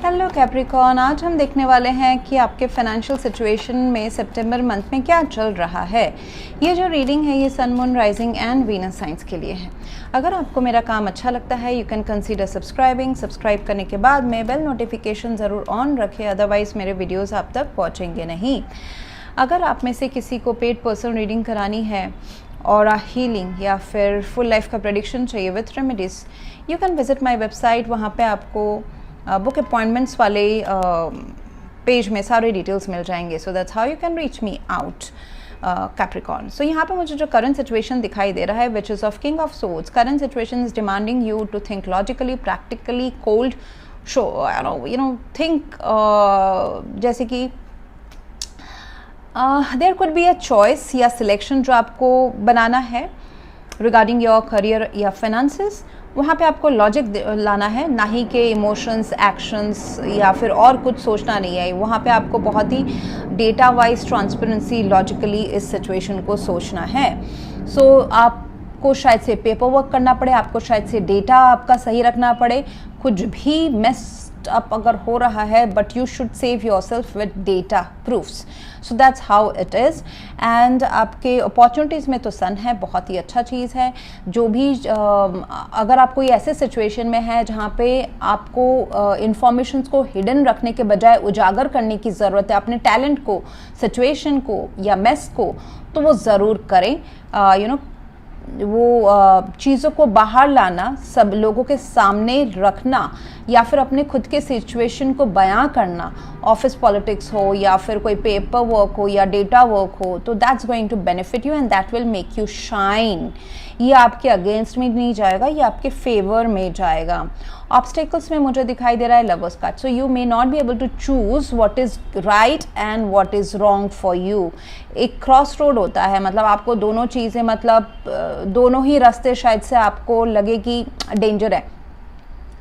Hello Capricorn, आज हम देखने वाले हैं कि आपके फाइनेंशियल सिचुएशन में सितंबर मंथ में क्या चल रहा है। ये जो रीडिंग है ये sun, moon, rising and Venus science के लिए है। अगर आपको मेरा काम अच्छा लगता है you can consider subscribing. Subscribe करने के बाद में बेल नोटिफिकेशन ज़रूर ऑन रखें, अदरवाइज़ मेरे वीडियोज़ आप तक पहुँचेंगे नहीं। अगर आप में से किसी को पेड पर्सनल रीडिंग करानी है और हीलिंग या फिर फुल लाइफ का प्रेडिक्शन चाहिए with remedies, you can visit my website. वहाँ पे आपको बुक अपॉइंटमेंट्स वाले पेज में सारे डिटेल्स मिल जाएंगे। So that's how you can reach me out Capricorn. So यहाँ पे मुझे जो करंट सिचुएशन दिखाई दे रहा है which is of king of swords. Current situation is demanding you to think logically, practically, cold show you know think, जैसे कि there could be a choice या सिलेक्शन जो आपको बनाना है रिगार्डिंग योर करियर या फाइनेंसेस। वहाँ पे आपको लॉजिक लाना है, ना ही कि इमोशंस, एक्शंस या फिर और कुछ सोचना नहीं है। वहाँ पे आपको बहुत ही डेटा वाइज, ट्रांसपेरेंसी, लॉजिकली इस सिचुएशन को सोचना है। सो आपको शायद से पेपर वर्क करना पड़े, आपको शायद से डेटा आपका सही रखना पड़े, कुछ भी मेस अप अगर हो रहा है, but you should save your self with data proofs. So that's how it is. And आपके अपॉर्चुनिटीज़ में तो सन है, बहुत ही अच्छा चीज़ है। जो भी अगर आप कोई ऐसे सिचुएशन में है जहाँ पे आपको इंफॉर्मेशंस को हिडन रखने के बजाय उजागर करने की ज़रूरत है, अपने टैलेंट को, सिचुएशन को या मेस को, तो वो ज़रूर करें। वो चीज़ों को बाहर लाना, सब लोगों के सामने रखना या फिर अपने खुद के सिचुएशन को बयां करना, ऑफिस पॉलिटिक्स हो या फिर कोई पेपर वर्क हो या डेटा वर्क हो, तो that's going to benefit you and that will make you shine. ये आपके अगेंस्ट में नहीं जाएगा, ये आपके फेवर में जाएगा। ऑब्स्टेकल्स में मुझे दिखाई दे रहा है lovers card. So you may not be able to choose what is right and what is wrong for you. एक क्रॉस रोड होता है, मतलब आपको दोनों चीज़ें, मतलब दोनों ही रास्ते शायद से आपको लगे कि डेंजर है,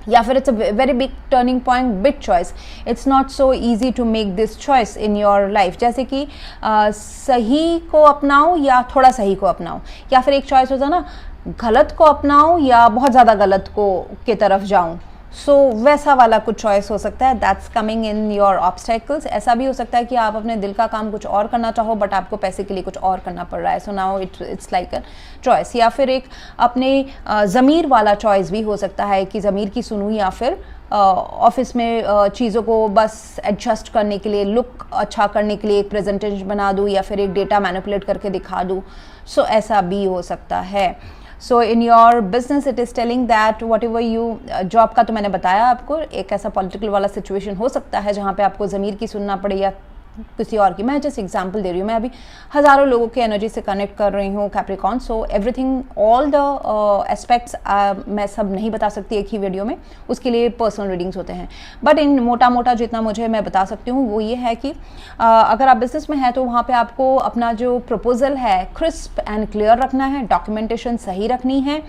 या फिर it's a very big turning point, big choice. It's not so easy to make this choice in your life. जैसे कि सही को अपनाओ या थोड़ा सही को अपनाओ, या फिर एक चॉइस होता है ना, गलत को अपनाओ या बहुत ज़्यादा गलत को के तरफ जाऊँ। सो वैसा वाला कुछ चॉइस हो सकता है, that's coming in your obstacles. ऐसा भी हो सकता है कि आप अपने दिल का काम कुछ और करना चाहो बट आपको पैसे के लिए कुछ और करना पड़ रहा है। So now it's like a choice. या फिर एक अपने ज़मीर वाला चॉइस भी हो सकता है कि ज़मीर की सुनूं, या फिर ऑफिस में चीज़ों को बस एडजस्ट करने के लिए, लुक अच्छा करने के लिए एक प्रेजेंटेशन बना दूँ या फिर एक डेटा मैनिपुलेट करके दिखा दूँ। सो ऐसा भी हो सकता है। So in your business it is telling that whatever you, job का तो मैंने बताया आपको, एक ऐसा पॉलिटिकल वाला सिचुएशन हो सकता है जहाँ पे आपको ज़मीर की सुनना पड़े या किसी और की। मैं जस्ट एग्जांपल दे रही हूँ, मैं अभी हज़ारों लोगों के एनर्जी से कनेक्ट कर रही हूँ Capricorn. So everything, all the aspects मैं सब नहीं बता सकती एक ही वीडियो में, उसके लिए पर्सनल रीडिंग्स होते हैं। बट इन मोटा मोटा जितना मुझे मैं बता सकती हूँ वो ये है कि अगर आप बिजनेस में हैं तो वहाँ पे आपको अपना जो प्रपोजल है क्रिस्प एंड क्लियर रखना है, डॉक्यूमेंटेशन सही रखनी है,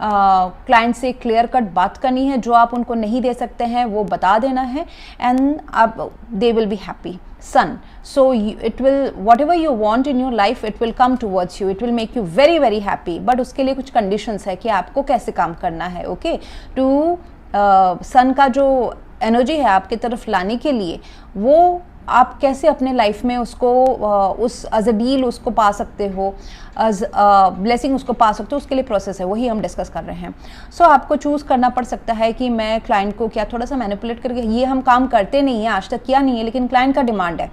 क्लाइंट से क्लियर कट बात करनी है, जो आप उनको नहीं दे सकते हैं वो बता देना है, एंड आप they will be happy. Sun. So it will, whatever you want in your life, it will come towards you. It will make you very very happy. But उसके लिए कुछ conditions है कि आपको कैसे काम करना है। Okay? To sun का जो एनर्जी है आपकी तरफ लाने के लिए, वो आप कैसे अपने लाइफ में उसको उस एज अ डील उसको पा सकते हो, एज ब्लेसिंग उसको पा सकते हो, उसके लिए प्रोसेस है, वही हम डिस्कस कर रहे हैं। सो आपको चूज़ करना पड़ सकता है कि मैं क्लाइंट को क्या थोड़ा सा मैनिपुलेट करके, ये हम काम करते नहीं है, आज तक किया नहीं है, लेकिन क्लाइंट का डिमांड है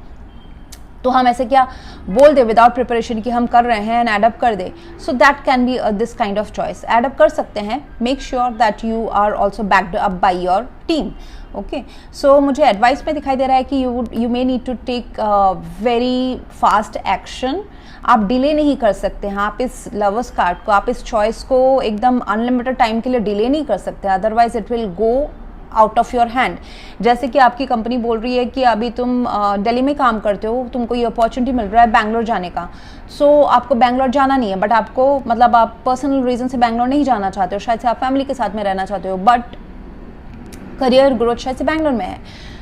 तो हम ऐसे क्या बोल दे विदाउट प्रिपरेशन कि हम कर रहे हैं एंड एडअप कर दे। So that can be this kind of choice. Add up कर सकते हैं, make sure that you are also backed up by your team. Okay, so मुझे एडवाइस में दिखाई दे रहा है कि you may need to take very fast action. आप डिले नहीं कर सकते हैं, आप इस लवर्स कार्ड को, आप इस चॉइस को एकदम अनलिमिटेड टाइम के लिए डिले नहीं कर सकते, otherwise it will go out of your hand. जैसे कि आपकी कंपनी बोल रही है कि अभी तुम दिल्ली में काम करते हो, तुमको ये अपॉर्चुनिटी मिल रहा है बैंगलोर जाने का। सो आपको बैंगलोर जाना नहीं है, बट आपको, मतलब आप पर्सनल रीज़न से बैंगलोर नहीं जाना चाहते हो, शायद से आप फैमिली के साथ में रहना चाहते हो, बट करियर ग्रोथ शायद से बैंगलोर में है।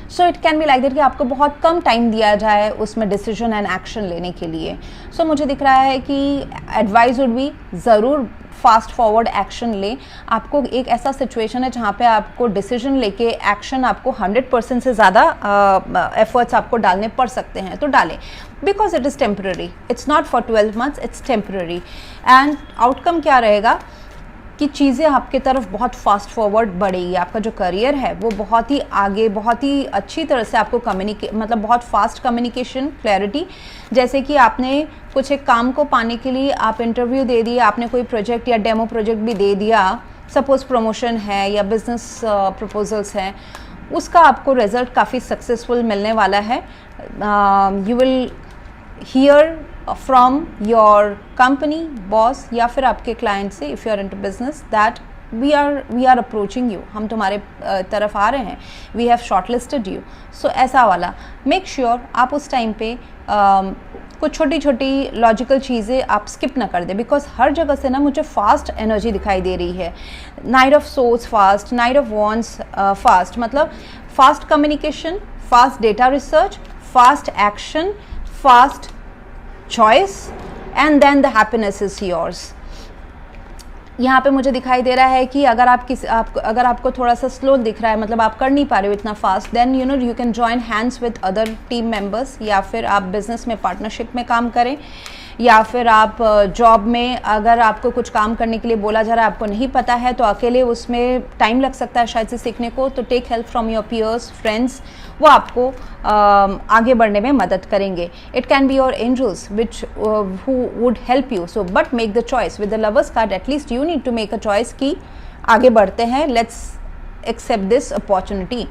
So it can be like that कि आपको बहुत कम टाइम दिया जाए उसमें डिसीजन एंड एक्शन लेने के लिए। सो मुझे दिख रहा है कि एडवाइस वुड बी ज़रूर फास्ट फॉरवर्ड एक्शन लें। आपको एक ऐसा सिचुएशन है जहाँ पे आपको डिसीजन लेके एक्शन आपको 100% से ज़्यादा एफर्ट्स आपको डालने पड़ सकते हैं, तो डालें, because it is temporary, it's not for 12 months, it's temporary. And outcome क्या रहेगा कि चीज़ें आपके तरफ बहुत फास्ट फॉरवर्ड बढ़ेगी, आपका जो करियर है वो बहुत ही आगे, बहुत ही अच्छी तरह से आपको मतलब बहुत फास्ट कम्युनिकेशन, क्लैरिटी। जैसे कि आपने कुछ एक काम को पाने के लिए आप इंटरव्यू दे दिया, आपने कोई प्रोजेक्ट या डेमो प्रोजेक्ट भी दे दिया, सपोज़ प्रमोशन है या बिजनेस प्रपोजल्स हैं, उसका आपको रिजल्ट काफ़ी सक्सेसफुल मिलने वाला है। You will hear from your company boss या फिर आपके client से, if you are into business, that we are approaching you, हम तुम्हारे तरफ आ रहे हैं, we have shortlisted you, so ऐसा वाला make sure आप उस टाइम पे कुछ छोटी छोटी लॉजिकल चीज़ें आप स्किप ना कर दें, बिकॉज हर जगह से ना मुझे फास्ट एनर्जी दिखाई दे रही है। Knight of souls fast, knight of wands fast, मतलब fast communication, fast data research, fast action, fast choice, and then the happiness is yours। यहाँ पे मुझे दिखाई दे रहा है कि अगर अगर आपको थोड़ा सा स्लो दिख रहा है, मतलब आप कर नहीं पा रहे हो इतना fast, then you can join hands with other team members, या फिर आप बिजनेस में पार्टनरशिप में काम करें, या फिर आप जॉब में अगर आपको कुछ काम करने के लिए बोला जा रहा है, आपको नहीं पता है, तो अकेले उसमें टाइम लग सकता है शायद से सीखने को, तो take help from your peers, friends, वो आपको आगे बढ़ने में मदद करेंगे। It can be your angels which who would help you, so but make the choice with the lovers card, at least you need to make a choice कि आगे बढ़ते हैं, let's accept this opportunity.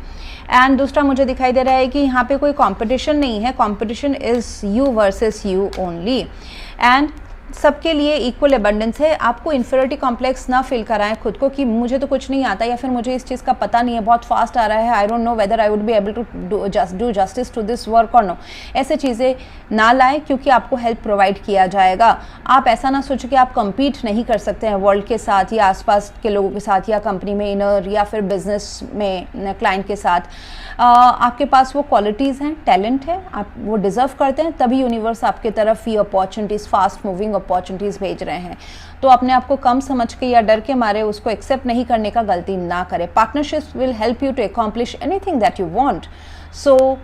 And दूसरा मुझे दिखाई दे रहा है कि यहाँ पे कोई कंपटीशन नहीं है, competition is you versus you only, and सबके लिए इक्वल एबंडेंस है। आपको इन्फीरियरिटी कॉम्प्लेक्स ना फील कराएं खुद को कि मुझे तो कुछ नहीं आता, या फिर मुझे इस चीज़ का पता नहीं है, बहुत फास्ट आ रहा है, I don't know whether I would be able to do justice to this work और नो। ऐसे चीज़ें ना लाएं, क्योंकि आपको हेल्प प्रोवाइड किया जाएगा। आप ऐसा ना सोचें कि आप कम्पीट नहीं कर सकते हैं वर्ल्ड के साथ या आसपास के लोगों के साथ, या कंपनी में इनर, या फिर बिजनेस में क्लाइंट के साथ। आपके पास वो क्वालिटीज़ हैं, टैलेंट है, आप वो डिज़र्व करते हैं, तभी यूनिवर्स आपके तरफ ये अपॉर्चुनिटीज़, फास्ट मूविंग अपॉर्चुनिटीज़ भेज रहे हैं। तो अपने आप को कम समझ के या डर के मारे उसको एक्सेप्ट नहीं करने का गलती ना करें। Partnerships will help you to accomplish anything that you want, so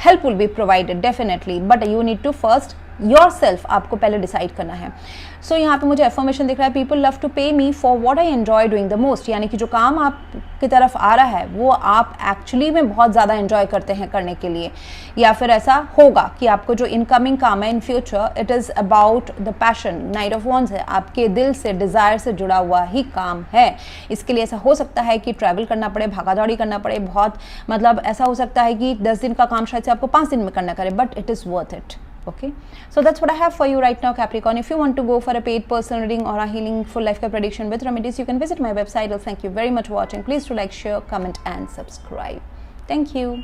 help will be provided definitely, but you need to first yourself, आपको पहले डिसाइड करना है। सो यहाँ पे मुझे एफर्मेशन दिख रहा है, पीपल लव टू पे me for what I enjoy doing the most, यानी कि जो काम आपकी तरफ आ रहा है वो आप एक्चुअली में बहुत ज़्यादा एंजॉय करते हैं करने के लिए, या फिर ऐसा होगा कि आपको जो इनकमिंग काम है in future, it is about the passion, night of wands है, आपके दिल से, डिज़ायर से जुड़ा हुआ ही काम है। इसके लिए ऐसा हो सकता है कि ट्रैवल करना पड़े, भागादौड़ी करना पड़े, बहुत मतलब ऐसा हो सकता है कि 10 दिन का काम शायद से आपको 5 दिन में करना करे, but it is worth it. Okay, so that's what I have for you right now, Capricorn. If you want to go for a paid personal reading or a healing full life prediction with remedies, you can visit my website. Thank you very much for watching. Please do like, share, comment and subscribe. Thank you.